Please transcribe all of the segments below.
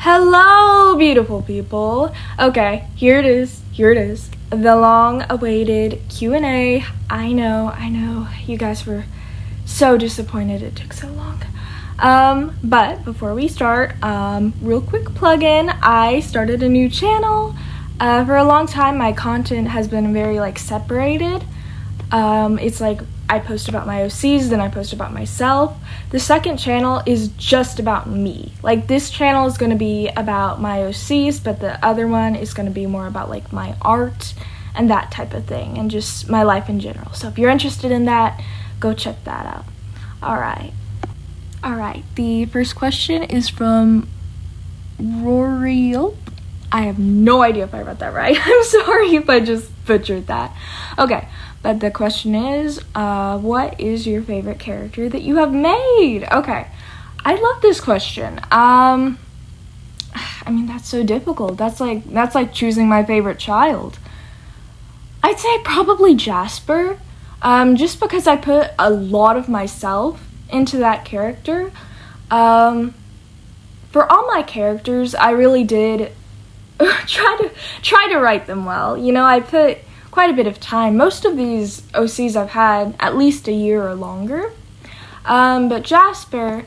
Hello, beautiful people. Okay, here it is. The long-awaited Q&A. I know. You guys were so disappointed it took so long. But before we start, real quick plug-in. I started a new channel. For a long time, my content has been very, separated. It's like I post about my OCs, then I post about myself. The second channel is just about me. This channel is going to be about my OCs, but the other one is going to be more about my art and that type of thing, and just my life in general. So if you're interested in that, go check that out. Alright, the first question is from Rory. I have no idea if I read that right. I'm sorry if I just butchered that. Okay, but the question is, what is your favorite character that you have made? Okay, I love this question. I mean, that's so difficult. That's like choosing my favorite child. I'd say probably Jasper, just because I put a lot of myself into that character. For all my characters, I really did try to write them well. I put quite a bit of time. Most of these OCs I've had at least a year or longer. But Jasper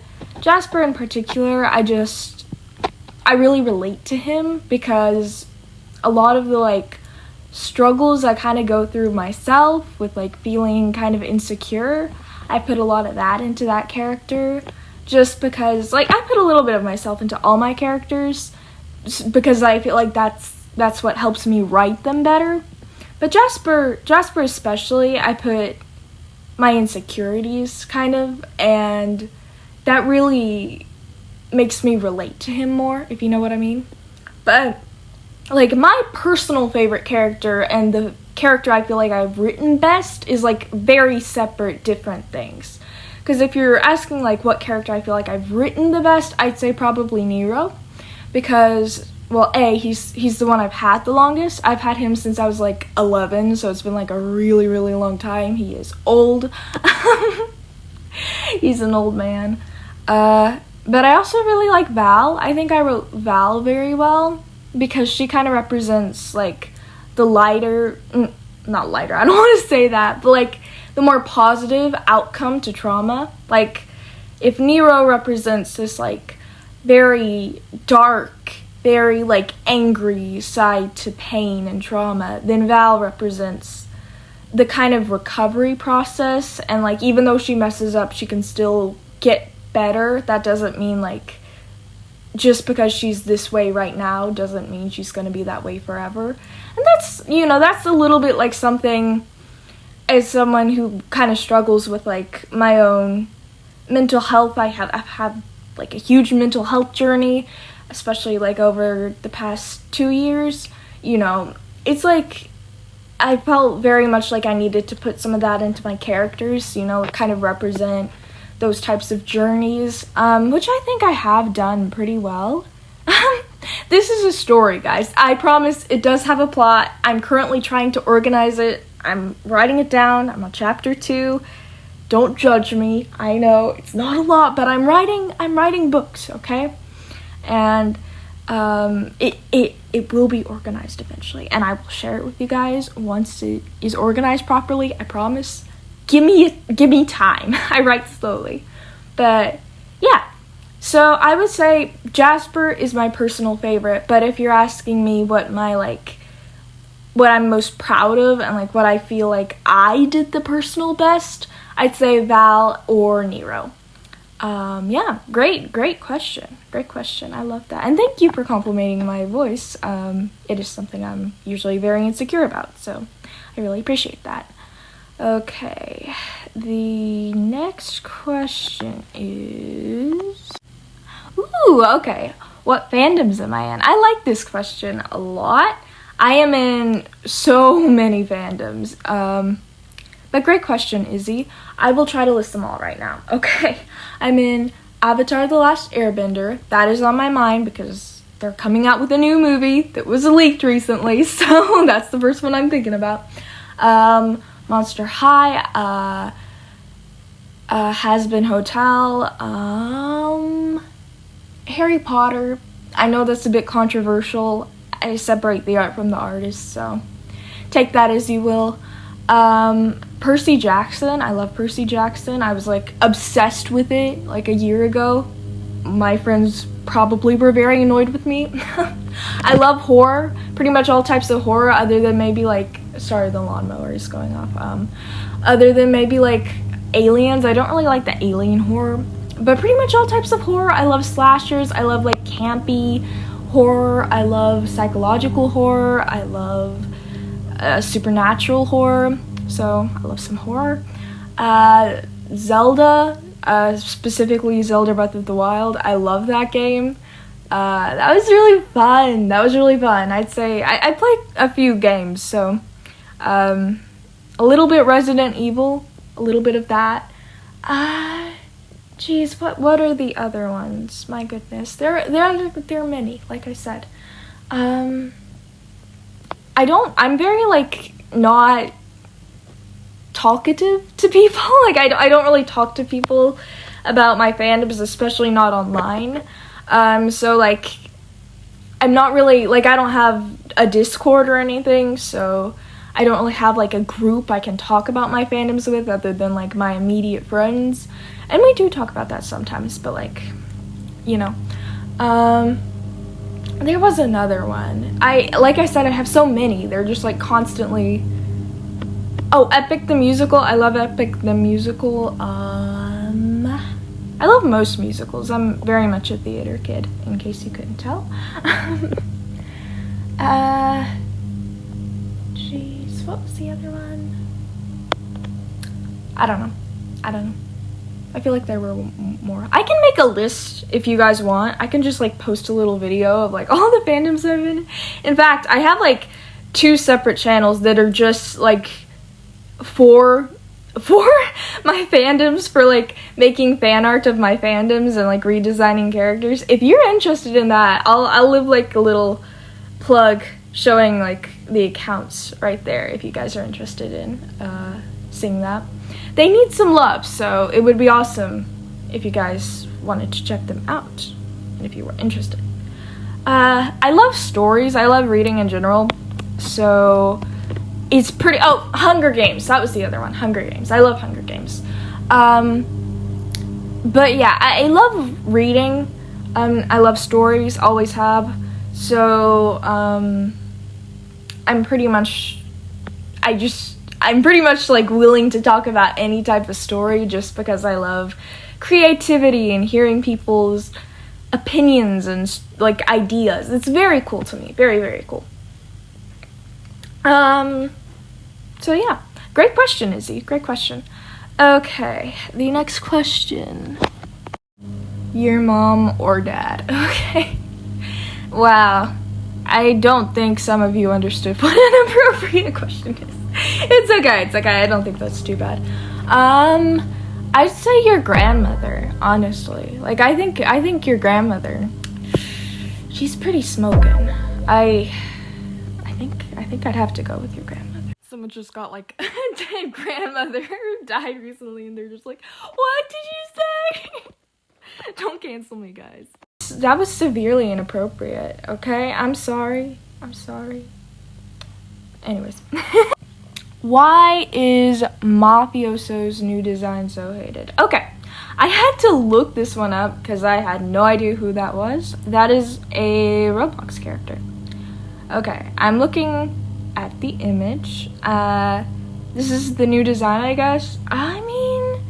in particular, I really relate to him because a lot of the struggles I kind of go through myself with feeling kind of insecure, I put a lot of that into that character just because I put a little bit of myself into all my characters because I feel like that's what helps me write them better. But Jasper especially, I put my insecurities kind of, and that really makes me relate to him more, if you know what I mean. But my personal favorite character and the character I feel like I've written best is very separate, different things. Because if you're asking what character I feel like I've written the best, I'd say probably Nero. Because, well, he's the one I've had the longest. I've had him since I was 11, so it's been a really, really long time. He is old. He's an old man. But I also really like Val. I think I wrote Val very well because she kind of represents the lighter, not lighter, I don't want to say that, but the more positive outcome to trauma. If Nero represents this very dark, very angry side to pain and trauma, then Val represents the kind of recovery process, and even though she messes up, she can still get better. That doesn't mean just because she's this way right now doesn't mean she's going to be that way forever. And that's a little bit something, as someone who kind of struggles with my own mental health. I've had a huge mental health journey, especially over the past 2 years. It's I felt very much I needed to put some of that into my characters, kind of represent those types of journeys, which I think I have done pretty well. This is a story, guys. I promise it does have a plot. I'm currently trying to organize it. I'm writing it down. I'm on chapter 2. Don't judge me. I know it's not a lot, but I'm writing books, okay? And it will be organized eventually, and I will share it with you guys once it is organized properly. I promise. Give me time. I write slowly. But yeah. So I would say Jasper is my personal favorite, but if you're asking me what my what I'm most proud of and what I feel I did the personal best, I'd say Val or Nero. Yeah, great question. Great question. I love that. And thank you for complimenting my voice. It is something I'm usually very insecure about, so I really appreciate that. Okay, the next question is... Ooh, okay. What fandoms am I in? I like this question a lot. I am in so many fandoms. But great question, Izzy. I will try to list them all right now. Okay, I'm in Avatar: The Last Airbender. That is on my mind because they're coming out with a new movie that was leaked recently, so that's the first one I'm thinking about. Monster High, Hazbin Hotel, Harry Potter. I know that's a bit controversial. I separate the art from the artist, so take that as you will. Percy Jackson. I love Percy Jackson. I was like obsessed with it like a year ago. My friends probably were very annoyed with me. I love horror, pretty much all types of horror other than maybe like, sorry, the lawnmower is going off. Other than maybe like aliens. I don't really like the alien horror, but pretty much all types of horror. I love slashers. I love like campy horror. I love psychological horror. I love supernatural horror. So I love some horror. Zelda, specifically Zelda Breath of the Wild. I love that game. That was really fun. I'd say I played a few games, so a little bit Resident Evil, a little bit of that. Geez, what are the other ones? My goodness, there are many. Like I said, I'm very like not talkative to people. Like I don't really talk to people about my fandoms, especially not online. So like I'm not really like, I don't have a Discord or anything, so I don't really have like a group I can talk about my fandoms with other than like my immediate friends. And we do talk about that sometimes, but like, you know. There was another one. Like I said, I have so many. They're just like constantly. Oh, Epic the Musical. I love Epic the Musical. I love most musicals. I'm very much a theater kid, in case you couldn't tell. Jeez, what was the other one? I don't know. I feel like there were more. I can make a list if you guys want. I can just like post a little video of like all the fandoms I've been. In fact, I have like 2 separate channels that are just like for my fandoms, for like making fan art of my fandoms and like redesigning characters. If you're interested in that, I'll leave like a little plug showing like the accounts right there if you guys are interested in seeing that. They need some love, so it would be awesome if you guys wanted to check them out and if you were interested. I love stories. I love reading in general, so it's pretty. Oh, Hunger Games. That was the other one. Hunger Games. I love Hunger Games. But yeah, I love reading. I love stories. Always have. So I'm pretty much like willing to talk about any type of story just because I love creativity and hearing people's opinions and like ideas. It's very cool to me. Very, very cool. So yeah, great question, Izzy. Great question. Okay, the next question. Your mom or dad? Okay. Wow. I don't think some of you understood what an appropriate question is. It's okay. I don't think that's too bad. I'd say your grandmother, honestly. Like, I think your grandmother, she's pretty smoking. I think I'd have to go with your grandmother. Someone just got like a dead grandmother who died recently and they're just like, what did you say? Don't cancel me, guys. That was severely inappropriate, okay? I'm sorry. Anyways. Why is Mafioso's new design so hated? Okay, I had to look this one up because I had no idea who that was. That is a Roblox character. Okay, I'm looking at the image. This is the new design, I guess. I mean,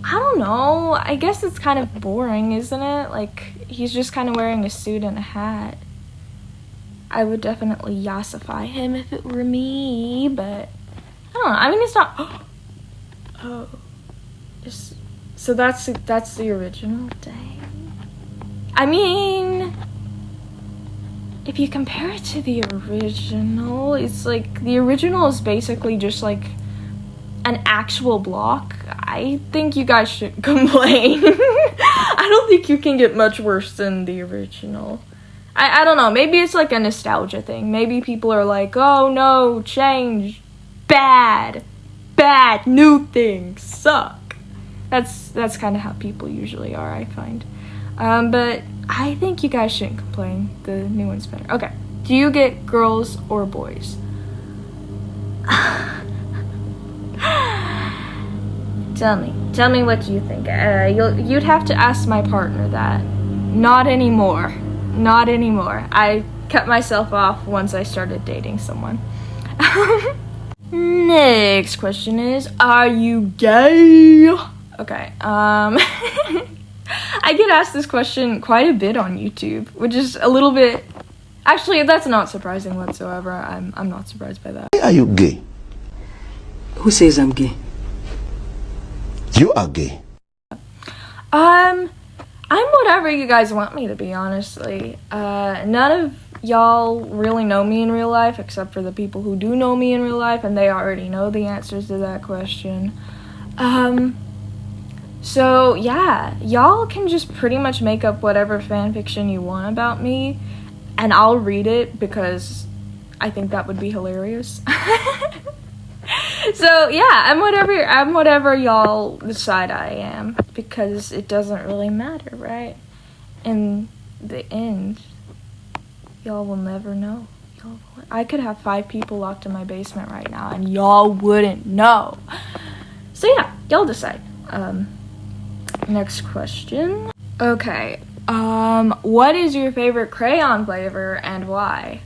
I don't know. I guess it's kind of boring, isn't it? Like, he's just kind of wearing a suit and a hat. I would definitely yassify him if it were me, but I don't know. I mean, it's not. Oh, so that's the original. Dang. I mean, if you compare it to the original, it's like the original is basically just like an actual block. I think you guys should complain. I don't think you can get much worse than the original. I don't know, maybe it's like a nostalgia thing. Maybe people are like, oh no, change, bad, new things suck. That's kind of how people usually are, I find. But I think you guys shouldn't complain. The new one's better. Okay. Do you get girls or boys? Tell me what you think. You'd have to ask my partner that. Not anymore. I cut myself off once I started dating someone. Next question is, are you gay? Okay, I get asked this question quite a bit on YouTube, which is a little bit, actually, that's not surprising whatsoever. I'm not surprised by that. Are you gay? Who says I'm gay? You are gay. I'm whatever you guys want me to be, honestly. None of y'all really know me in real life, except for the people who do know me in real life, and they already know the answers to that question. So yeah, y'all can just pretty much make up whatever fanfiction you want about me, and I'll read it because I think that would be hilarious. So yeah, I'm whatever y'all decide I am, because it doesn't really matter, right? In the end, y'all will never know. I could have 5 people locked in my basement right now, and y'all wouldn't know. So yeah, y'all decide. Next question. Okay. What is your favorite crayon flavor and why?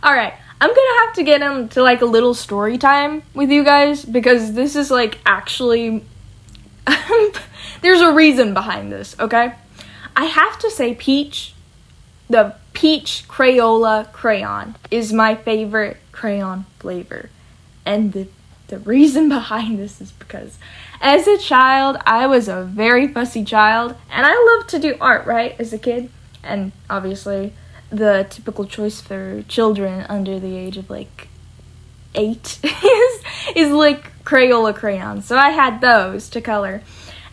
Alright, I'm gonna have to get into like a little story time with you guys, because this is like actually there's a reason behind this, okay? I have to say peach, the peach Crayola crayon is my favorite crayon flavor. And the reason behind this is because as a child, I was a very fussy child, and I loved to do art, right, as a kid. And obviously, the typical choice for children under the age of like 8 is like Crayola crayons. So I had those to color.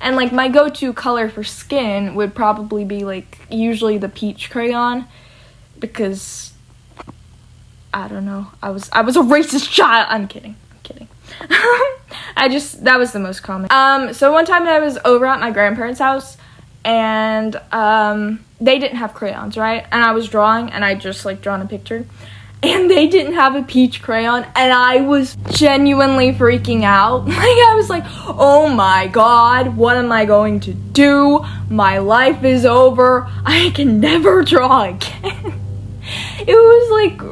And like my go-to color for skin would probably be like usually the peach crayon, because I don't know, I was a racist child. I'm kidding. That was the most common. So one time I was over at my grandparents' house, and they didn't have crayons, right? And I was drawing, and I just like drawn a picture, and they didn't have a peach crayon, and I was genuinely freaking out. Like, I was like, oh my god, what am I going to do? My life is over. I can never draw again. It was like,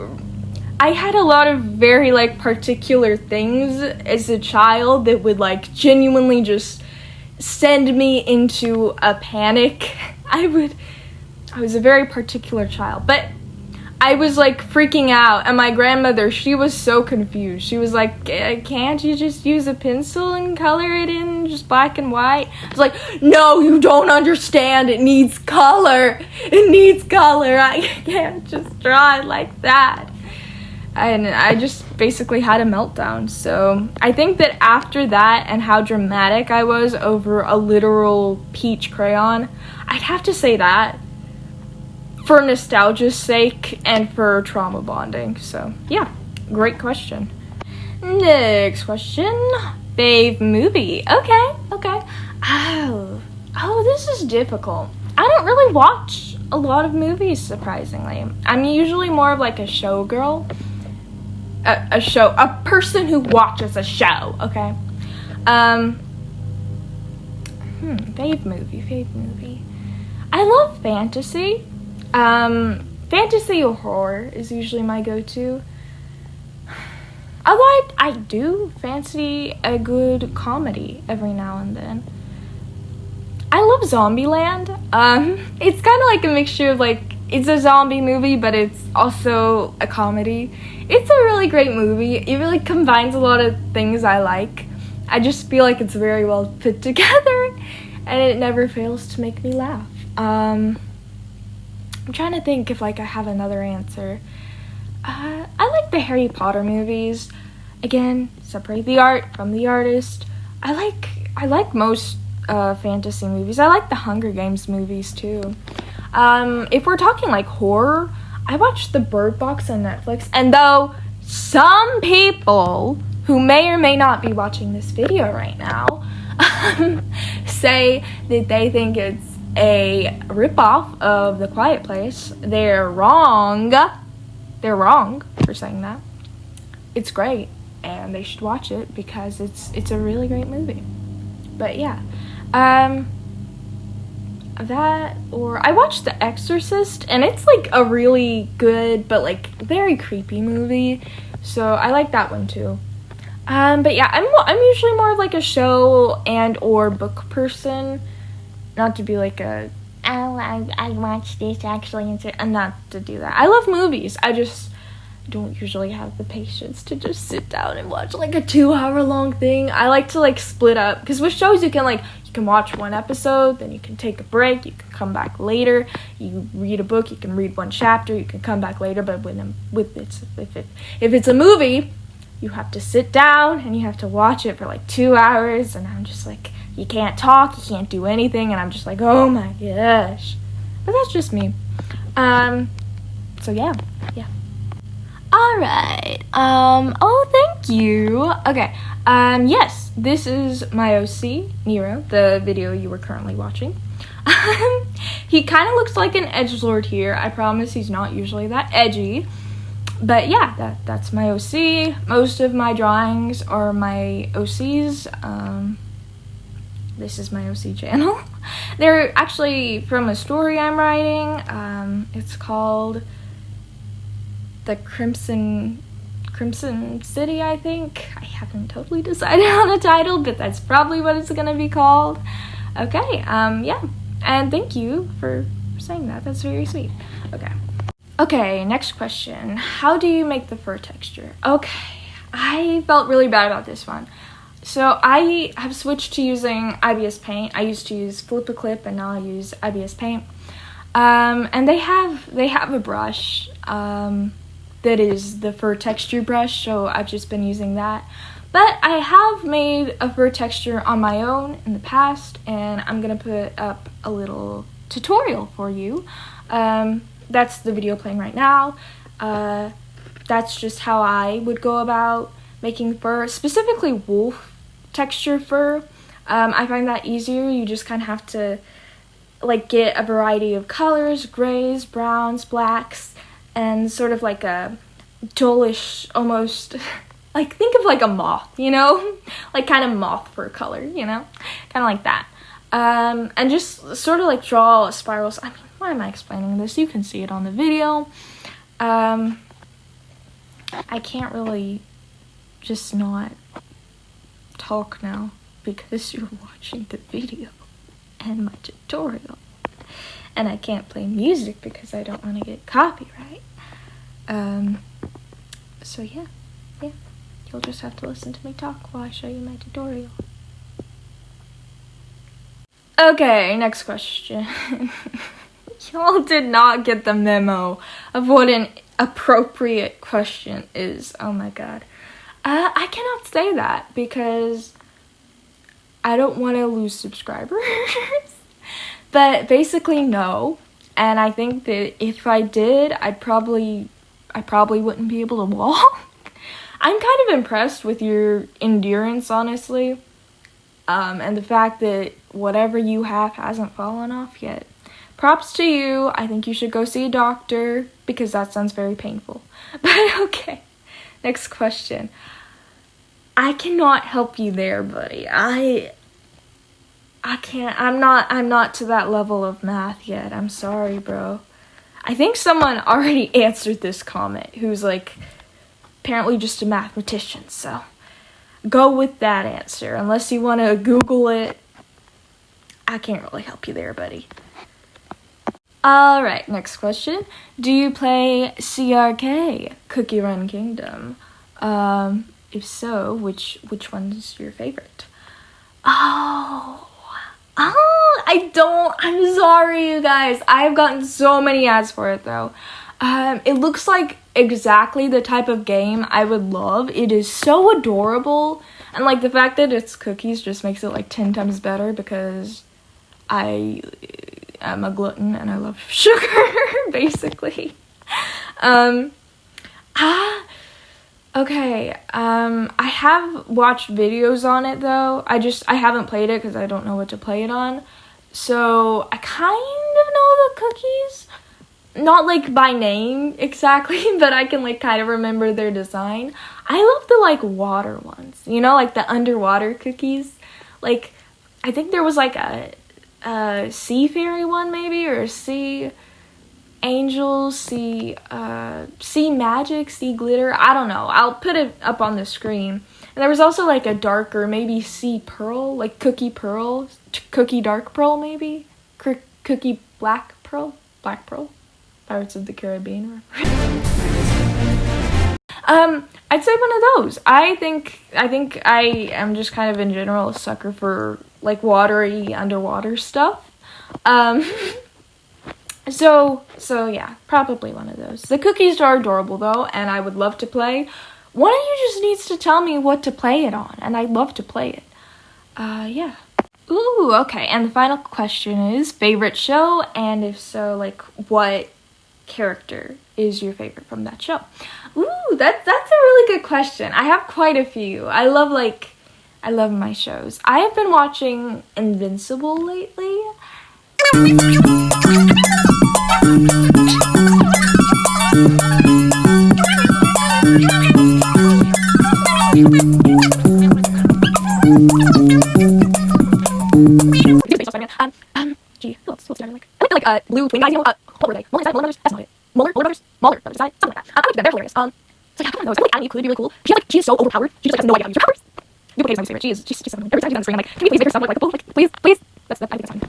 I had a lot of very like particular things as a child that would like genuinely just send me into a panic. I was a very particular child, but I was like freaking out, and my grandmother, she was so confused. She was like, can't you just use a pencil and color it in just black and white? I was like, no, you don't understand. It needs color. I can't just draw it like that. And I just basically had a meltdown. So I think that after that and how dramatic I was over a literal peach crayon, I'd have to say that for nostalgia's sake and for trauma bonding. So yeah, great question. Next question. Fave movie. Okay. Oh, this is difficult. I don't really watch a lot of movies, surprisingly. I'm usually more of like a show girl. A person who watches a show, okay? Fave movie. I love fantasy. Fantasy or horror is usually my go-to. Although I do fancy a good comedy every now and then. I love Zombieland. It's kind of like a mixture of like, it's a zombie movie, but it's also a comedy. It's a really great movie. It really combines a lot of things I like. I just feel like it's very well put together, and it never fails to make me laugh. I'm trying to think if like I have another answer. I like the Harry Potter movies. Again, separate the art from the artist. I like most fantasy movies. I like the Hunger Games movies too. If we're talking like horror, I watched the Bird Box on Netflix, and though some people who may or may not be watching this video right now say that they think it's a ripoff of The Quiet Place, they're wrong. They're wrong for saying that. It's great, and they should watch it because it's a really great movie. But yeah, that, or I watched The Exorcist, and it's like a really good but like very creepy movie, so I like that one too. But yeah, I'm usually more of like a show and or book person, not to be like a I watched this actually, and not to do that. I love movies. I just don't usually have the patience to just sit down and watch like a 2-hour long thing. I like to like split up, because with shows you can watch one episode, then you can take a break, you can come back later, you read a book, you can read one chapter, you can come back later. But if it's a movie, you have to sit down and you have to watch it for like 2 hours, and I'm just like, you can't talk, you can't do anything, and I'm just like, oh my gosh. But that's just me. So yeah. Alright, oh, thank you. Okay, yes, this is my OC, Nero, the video you were currently watching. He kind of looks like an edgelord here. I promise he's not usually that edgy. But yeah, that's my OC. Most of my drawings are my OCs. This is my OC channel. They're actually from a story I'm writing. It's called The Crimson City, I think. I haven't totally decided on a title, but that's probably what it's gonna be called. Okay, yeah. And thank you for saying that. That's very sweet. Okay, next question. How do you make the fur texture? Okay, I felt really bad about this one. So I have switched to using IBS Paint. I used to use Flip-A-Clip, and now I use IBS Paint. And they have a brush that is the fur texture brush, so I've just been using that. But I have made a fur texture on my own in the past, and I'm gonna put up a little tutorial for you. That's the video playing right now. That's just how I would go about making fur, specifically wolf texture fur. I find that easier. You just kind of have to like get a variety of colors, grays, browns, blacks, and sort of like a dullish, almost like, think of like a moth, you know, like kind of moth fur color, you know, kind of like that. And just sort of like draw spirals. I mean, why am I explaining this? You can see it on the video. I can't really just not talk now because you're watching the video and my tutorial, and I can't play music because I don't want to get copyright. So yeah, you'll just have to listen to me talk while I show you my tutorial. Okay, next question. Y'all did not get the memo of what an appropriate question is. Oh my god. I cannot say that because I don't want to lose subscribers. But basically no. And I think that if I did, I probably wouldn't be able to walk. I'm kind of impressed with your endurance, honestly. And the fact that whatever you have hasn't fallen off yet. Props to you. I think you should go see a doctor because that sounds very painful. But okay, next question. I cannot help you there, buddy. I can't. I'm not to that level of math yet. I'm sorry, bro. I think someone already answered this comment who's like apparently just a mathematician, so go with that answer. Unless you want to Google it, I can't really help you there, buddy. Alright, next question. Do you play CRK, Cookie Run Kingdom? If so, which one's your favorite? Oh, I don't. I'm sorry, you guys. I've gotten so many ads for it, though. It looks like exactly the type of game I would love. It is so adorable. And, like, the fact that it's cookies just makes it, like, 10 times better because I'm a glutton and I love sugar, basically. Okay, I have watched videos on it though. I haven't played it because I don't know what to play it on. So I kind of know the cookies. Not like by name exactly, but I can like kind of remember their design. I love the like water ones, you know, like the underwater cookies. Like, I think there was like a sea fairy one maybe, or a sea angel, sea magic, sea glitter. I don't know. I'll put it up on the screen. And there was also like a darker, maybe sea pearl, like cookie pearl, cookie dark pearl maybe, cookie black pearl, Pirates of the Caribbean. I'd say one of those. I think I am just kind of in general a sucker for like watery underwater stuff. So yeah, probably one of those. The cookies are adorable though, and I would love to play. One of you just needs to tell me what to play it on, and I'd love to play it. Yeah. Ooh, okay. And the final question is favorite show, and if so, like what character is your favorite from that show? Ooh, that's a really good question. I have quite a few. I love my shows. I have been watching Invincible lately. Gee, who else did I like? I like blue twin guys, you know, what were they? Mulder Brothers? That's not it. Mulder Brothers? Mulder Brothers, something like that. I like them, they're hilarious. So yeah, one of those. I like Annie, could be really cool. She is so overpowered. She just like has no idea how to use her powers. Duplicate is my favorite. She's someone. Every time she's on the screen, I'm like, can you please make her sound like a fool? Like, please. I think that's fine.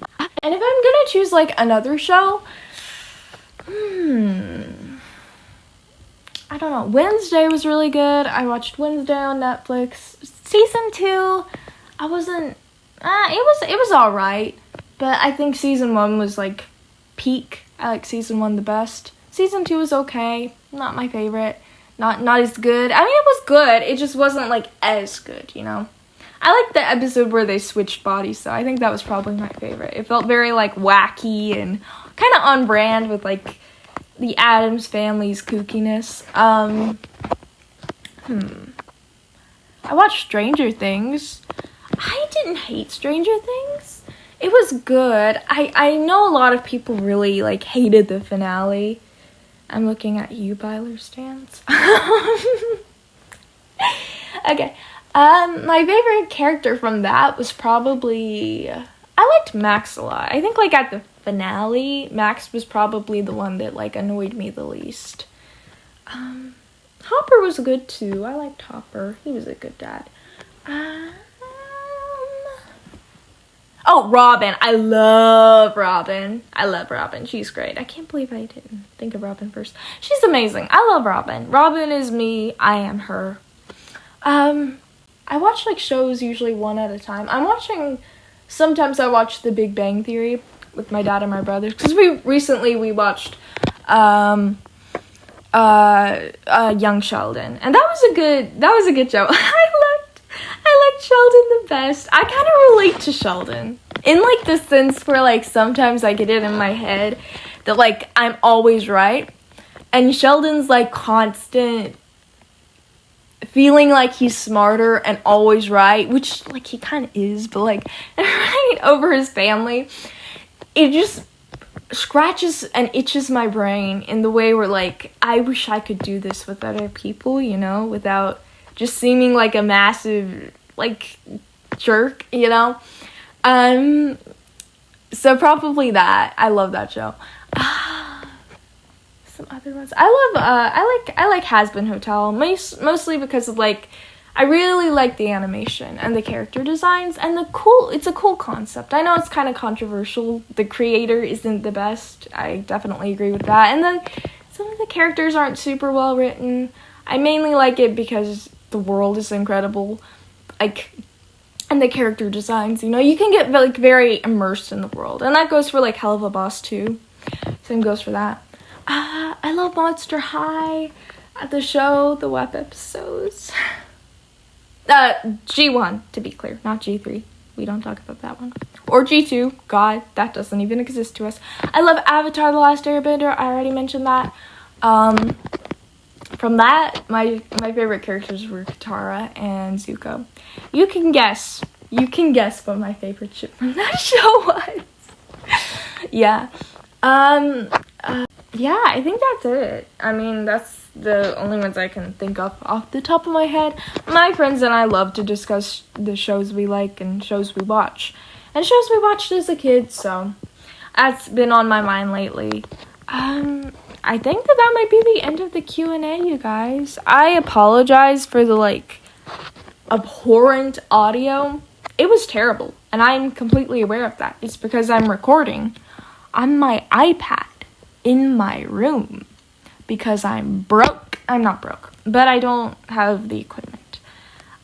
And if I'm gonna choose like another show, I don't know. Wednesday was really good. I watched Wednesday on Netflix. Season 2, I wasn't. It was all right, but I think season 1 was like peak. I like season 1 the best. Season 2 was okay. Not my favorite. Not as good. I mean, it was good. It just wasn't like as good, you know. I liked the episode where they switched bodies, so I think that was probably my favorite. It felt very like wacky and kind of on brand with like the Addams Family's kookiness. I watched Stranger Things. I didn't hate Stranger Things. It was good. I know a lot of people really like hated the finale. I'm looking at you, Byler Stans. Okay. My favorite character from that was probably, I liked Max a lot. I think like at the finale, Max was probably the one that like annoyed me the least. Hopper was good too. I liked Hopper. He was a good dad. Oh, Robin. I love Robin. She's great. I can't believe I didn't think of Robin first. She's amazing. I love Robin. Robin is me. I am her. I watch like shows usually one at a time. Sometimes I watch The Big Bang Theory with my dad and my brothers, because we watched Young Sheldon, and that was a good show. I liked Sheldon the best. I kind of relate to Sheldon in like the sense where like sometimes I get it in my head that like I'm always right, and Sheldon's like constant feeling like he's smarter and always right, which like he kind of is, but like right over his family, it just scratches and itches my brain in the way where like I wish I could do this with other people, you know, without just seeming like a massive like jerk, you know. So probably that. I love that show. Some other ones. I like Hazbin Hotel, mostly because of like I really like the animation and the character designs and it's a cool concept. I know it's kind of controversial. The creator isn't the best. I definitely agree with that. And some of the characters aren't super well written. I mainly like it because the world is incredible. Like, and the character designs, you know, you can get like very immersed in the world. And that goes for like Hell of a Boss too. Same goes for that. I love Monster High, the show, the web episodes. G1, to be clear, not G3. We don't talk about that one. Or G2. God, that doesn't even exist to us. I love Avatar: The Last Airbender. I already mentioned that. from that, my favorite characters were Katara and Zuko. You can guess what my favorite ship from that show was. Yeah. Yeah, I think that's it. I mean, that's the only ones I can think of off the top of my head. My friends and I love to discuss the shows we like and shows we watch. And shows we watched as a kid, so that's been on my mind lately. I think that might be the end of the Q&A, you guys. I apologize for the, abhorrent audio. It was terrible, and I'm completely aware of that. It's because I'm recording on my iPad in my room because I'm broke. I'm not broke, but I don't have the equipment.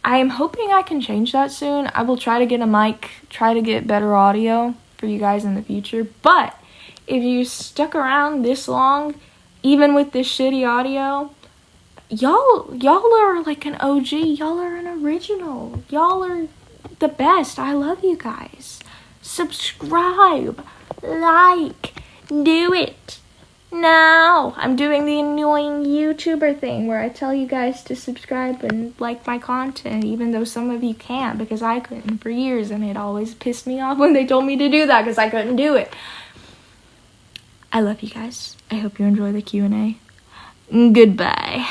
I am hoping I can change that soon. I will try to get a mic, try to get better audio for you guys in the future. But if you stuck around this long, even with this shitty audio, y'all are like an OG. Y'all are an original. Y'all are the best. I love you guys. Subscribe, like, do it. Now, I'm doing the annoying YouTuber thing where I tell you guys to subscribe and like my content, even though some of you can't because I couldn't for years, and it always pissed me off when they told me to do that because I couldn't do it. I love you guys. I hope you enjoy the Q&A. Goodbye.